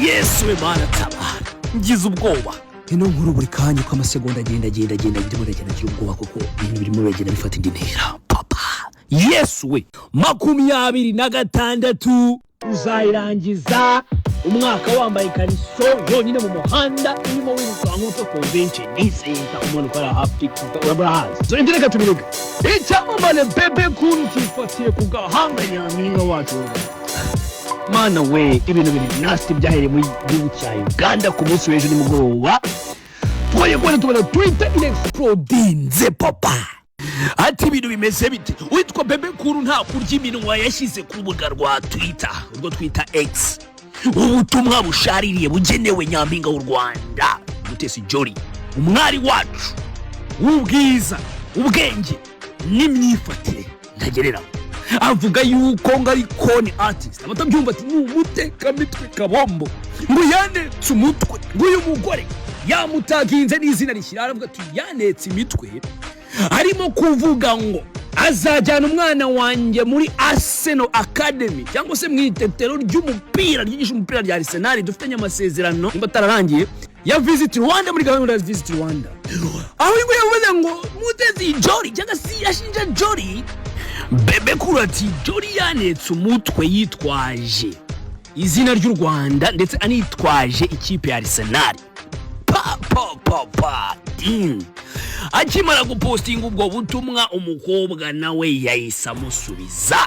Yesu we mana tabara ngize ubwoba ino nkuru buri kanya ko amasegonda agenda ndimo ndagenda ubwoba kuko ibintu birimo begenda bifata indi ntera papa. Yesu we 26 uzayirangiza umwaka wambaye kariso yonyine mu muhanda urimo wiruka nk'uko convention nisenta umuntu ukora haptic urabahazi so ndeka tubiruke icyamamare Bebe Cool kifatiye ku gahanga nyampinga wacu. Mana we ibintu biri nasty byahereye muri gihugu cya Uganda ku munsi w'ejo nimugoroba twaye kubona tubona Twitter explodinze papa. Ati ibintu bimeze bite witwa Bebe Cool nta kurya iminwa yashyize ku rubuga rwa Twitter urwo twita X ubutumwa bushaririye bugenewe nyampinga w'u Rwanda Mutesi Jolly umwari wacu w'ubwiza ubwenge n'imyifatire ntagerera avuga yuko ngari koni artist abatabyumva ati n'umuteka mitwe kabombo ngo yanetse umutwe ngo uyu mugore yamutaginze n'izina rishyira aravuga ati yanetse imitwe arimo kuvuga ngo azajyana umwana wanjye muri Arsenal Academy cyangwa se mwitetero ry'umupira ryigisha umupira rya Arsenal dufitanye amasezerano nimba tararangiye ya Visit Rwanda muri gahunda ya Visit Rwanda. Aho ngo yavuze ngo Mutesi Jolly cyangwa si yashinja Jolly Bebe Cool ati Jolly yanetse umutwe yitwaje izina ry'u Rwanda ndetse anitwaje ikipe ya Arsenal. Akimara gupostinga ubwo butumwa umukobwa nawe yahise amusubiza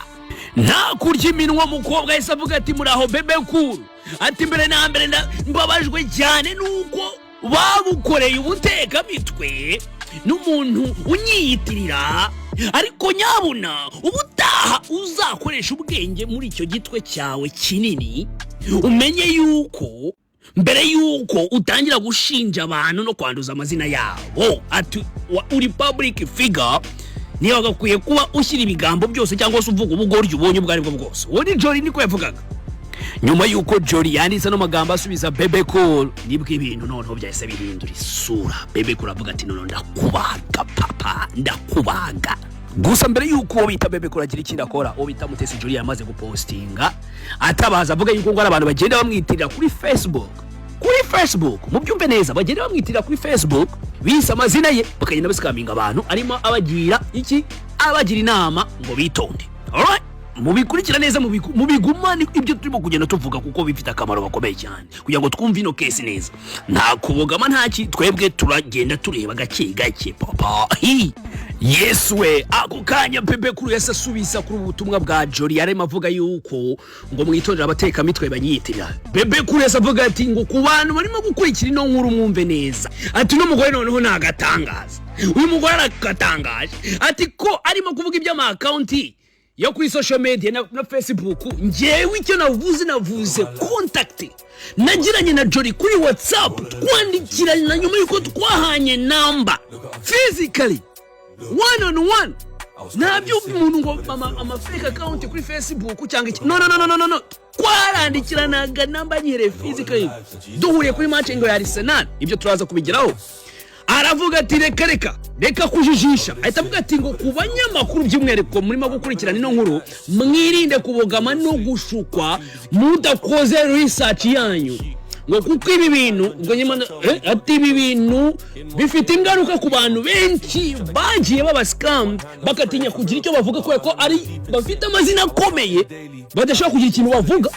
nta kurya iminwa. Umukobwa yahise avuga ati muraho Bebe Cool ati mbere na mbere mbabajwe cyane nuko babukoreye ubutekamitwe n'umuntu unyiyitirira ariko nyabuna ubutaha uzakoresha ubwenge muri icyo gitwe cyawe kinini umenye yuko mbere yuko utangira gushinja abantu no kwanduza amazina yabo ati uri public figure niyo bagakwiye kuba ushyira ibigambo byose cyangwa se uvuga ubugoryi ubonye ubwo aribwo bwose. Uwo ni Jolly niko yavugaga. Nyuma yuko Jolly yanditse no magambo asubiza Bebe Cool nibwo ibintu noneho byahise bihindura isura. Bebe Cool avuga ati none ndakubaga papa ndakubaga. Gusa mbere yuko bita Bebe Cool agira ikindi akora uwo bita Mutesi Jolly yamaze gupostinga atabaza avuga yuko ngo abantu bagenda bamwitirira kuri Facebook mu byumve neza bagenda bamwitirira kuri Facebook bise amazina ye bakagenda basikaminga abantu arimo abagira inama ngo bitonde. Alright mubikurikira neza mubiguma ibyo turimo kugenda tuvuga kuko bifite akamaro bakomeye cyane kugira ngo twumve ino case neza nta kubogama ntaki twebwe turagenda tureba gake papa. Yesu we ako kanya Bebe Cool yasasubisa kuri ubutumwa bwa Jolly yarema avuga yuko ngo mwitondera abateka mitwe banyiyitirira. Bebe Cool yasavuga ati ngo ku bantu barimo gukurikira ino nkuru mwumve neza ati no mugore noneho nagatangaza uyu mugore aragatangaje ati ko arimo kuvuga iby'ama account yo kuri social media na Facebook ngewe icyo navuze contact nagiranye na Jolly kuri WhatsApp twandikirana nyuma yuko twahanye number physically one on one nabyo umuntu ngo ama fake account kuri Facebook cyangwa iki no twarandikiranaga number nyere physically duhuriye kuri match ngo ya Arsenal ibyo turaza kubigeraho. Aravuga ati reka kujijisha ahita avuga ati ngo kubanyamakuru by'umwereko murimo gukurikirana ino nkuru mwirinde kubogama no gushukwa mudakoze research yanyu ngo kuko ibi bintu ngo nyuma ati ibi bintu bifite ingaruka ku bantu benshi bagiye baba scam bakatinya kugira icyo bavuga ko ari bafite amazina akomeye badashobora kugira ikintu bavuga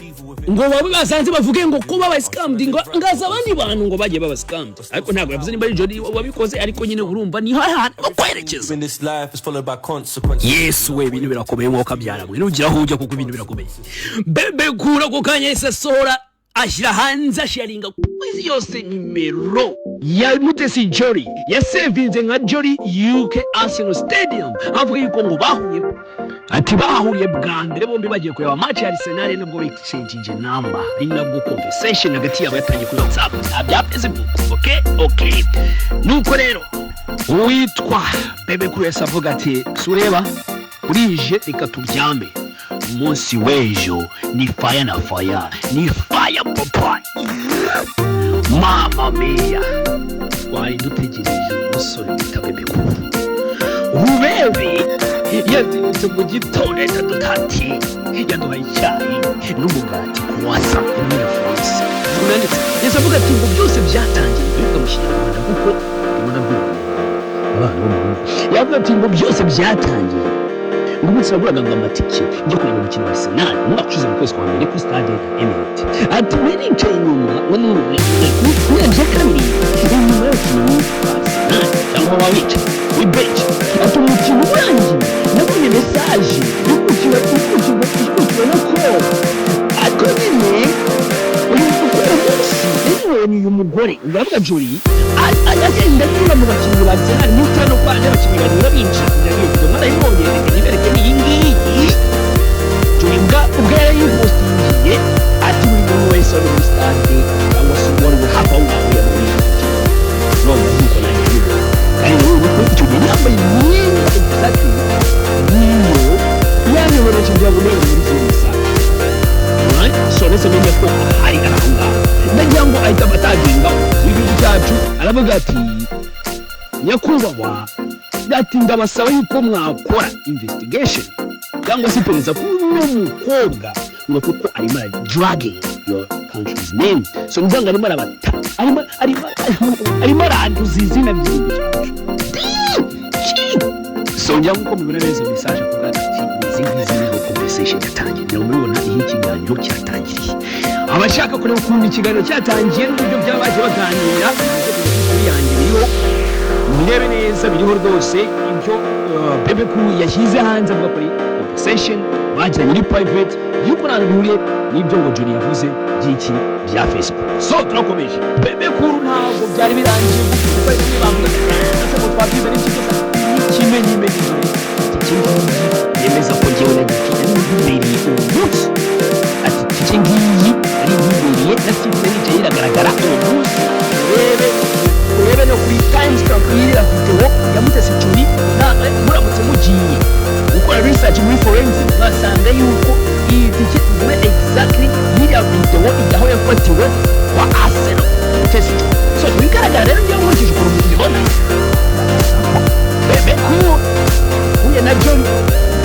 ngo babe basanze bavuge ngo ko baba scammed ngo ngaza abandi bantu ngo bagiye baba scammed ariko ntabwo yavuze nimba ari Jolly wabikoze ariko nyine urumva ni hahana kwerekeza. Yes we ibintu birakomeye ngo kabyaragwe nugira aho ujya kuko ibintu birakomeye. Bebe Cool ko kanya isasora ashyira hanze asharinga kwezi yose nimero ya Mutesi Jolly yasevinze nka Jolly UK Arsenal Stadium avuga yuko ngo bahuriye bwa mbere bombi bagiye kureba match ya Arsenal nabwo exchange number nabwo conversation hagati yabo yatangiye kuri WhatsApp bya Facebook. Okay nuko rero witwa Bebe Cool yasavuga ati sureba urije reka turyame umunsi w'ejo ni fire na fire ni fire papa. Mama mia twari dutegereje umusore bita Bebe Cool Rubebe yazindutse mu gitondo dutati yaduhaye icyayi n'umugati wasa muri France tunanditse yasavuga ati ngo byose byatangiye bivuga mu Kinyarwanda kuko ubona bwo abana bo mu rugo yavuga ati ngo byose byatangiye ngo umunsi naguraga ngo amatike njye kureba umukino wa Arsenal umwaka ushize mu kwezi kwa mbere kuri stade Emirates ati nicaye inyuma urebye kabiri inyuma y'umukino wa Arsenal cyangwa wawica wibeje ati umukino urangiye nabonye message y'ukukira no call ariko nyine uyu uyu mugore uravuga Jolie agenda nyura mu bakinnyi ba Arsenal n'utano kwa abakinnyi banyura binjira ndagiye mara yibonye nibereke ni ingiyi Jolie ubwo yayihostingiye ati buri muntu wese ari muri stade cyangwa se umuntu hafi aho ngaho yabonye none nuko nayo kandi ubu icyo gihe yambaye imyenda exactly niyo yanyobora kijya muri Arsenal so nese menye ko hari arahanga ndagira ngo ahita bataginga ibintu byacu aravuga ati nyakubahwa ndatinda basaba yuko mwakora investigation cyangwa se pereza kuri mukobwa ngo kuko arimo dragging your country's name so nzanga arimo arabata arimo aranduza izina byinshi so njya nko mubona neza message avuga ati izi conversation yatangiye nyo mubona iyi kiganiro cyatangiriye abashaka kureba ukuntu ikiganiro cyatangiye n'uburyo byabaje baganira kuri yanjye biriho murebe neza biriho rwose ibyo Bebe Cool yashyize hanze avuga kuri conversation bagiranye muri private yuko nanduriye n'ibyo ngo Johnny yavuze by'iki bya Facebook so turakomeje Bebe Cool ntabwo byari birangiye kuko ari bavuga ati ngo twabize n'ikigo kimenye yemeza ko ngewe nagifite n'ibibiri umunsi ati iki ngiyi ari ibibiriye nasize nicaye iragaragara umunsi urebe no kuri timestamp y'iriya video ya Mutesi Jolly muramutse mugiye gukora research muri forensic basanga yuko iyi tike iwe exactly y'iriya video aho yafatiwe kwa Arsenal Mutesi Jolly so bigaragara rero ngiye nkurikije ukuntu mubibona Bebe Cool uye na Johnny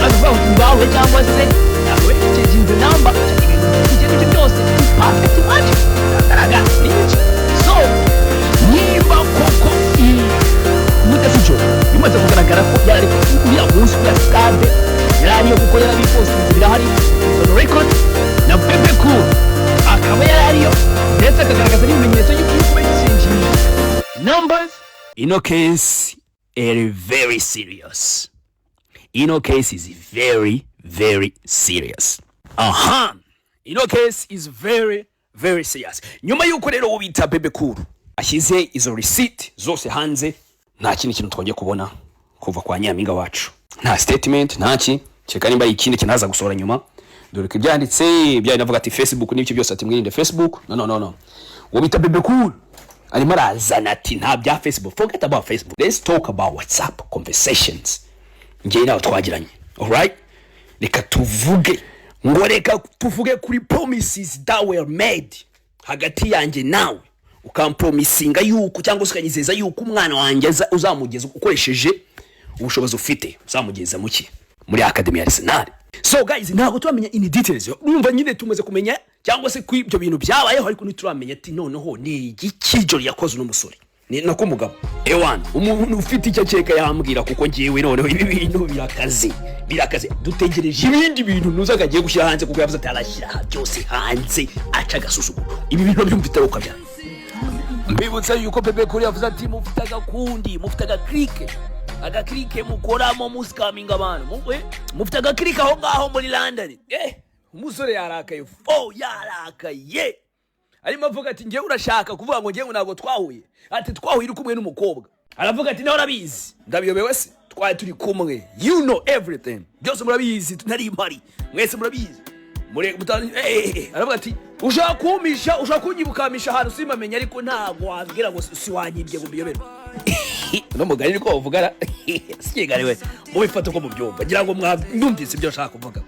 avuga ngo cyangwa se nawe cyinze number ibintu byose perfect match agaragara n'iki so niba koko Mutesi Jolly bimaze kugaragara ko yari kuriya munsi ya stade yari kuko yari postinze birahari on record na Bebe Cool akaba yari ndetse akagaragaza n'ibimenyetso y'uko yishingiye numbers in a case very serious. Ino case is very, very serious. Ino case is very, very serious. Nyuma yuko rero ubita Bebe Cool ashyize izo receipt zose hanze, nta kintu twongeye kubona kuva kwa Nyampinga wacu. Nta statement, ntaki, cyeka nimba ikindi kinaza gusora nyuma. Dore ko byanditse navuga ati Facebook n'ibyo byose ati mwirinde Facebook. No. Ubita Bebe Cool arimo arazana ati nta bya Facebook. Forget about Facebook. Let's talk about WhatsApp conversations. Ngiye nawe twagiranye. All right? Reka tuvuge kuri promises that were made hagati yanjye nawe. Ukampromisinga yuko cyangwa ukanyizeza yuko umwana wanjye uzamugeza ukoresheje ubushobozi ufite uzamugeza muki muri Academy ya Arsenal. So guys, ntabwo turamenya in details. Numva nyine tumaze kumenya cyangwa se ku ibyo bintu byabayeho ariko ntituramenya ati noneho ni iki Jolly yakoze n'umusore. Ni nako mugabo. Ewan, umuntu ufite icyo cyeka yambwira kuko ngiyewe noneho ibi bintu birakaze. Dutegereje ibindi bintu nuzaga agiye gushyira hanze kuko yavuze ati arashyira byose hanze aca gasuzuguro. Ibi bintu byumvita ukabya. Mbibutsa yuko Bebe Cool yavuze ati mufite agaklike mukoramo muscaminga abantu mufite agaklike aho ngaho muri London umusore yarakaye yarakaye arimo avuga ati ngiye urashaka kuvuga ngo ngiye ntago twahuye ati twahuye uri kumwe n'umukobwa aravuga ati nawe urabizi ndabiyobewe se twari turi kumwe you know everything byose murabizi ntari impari mwese murabizi aravuga ati ushaka kunyibukamisha ahantu simamenya ariko ntago wabwira ngo si wanyibye ngo mbiyobere no mugari ko bavugara sikigariwe mu bifato ko mu byumva ngira ngo mwumvise ibyo nshaka kuvuga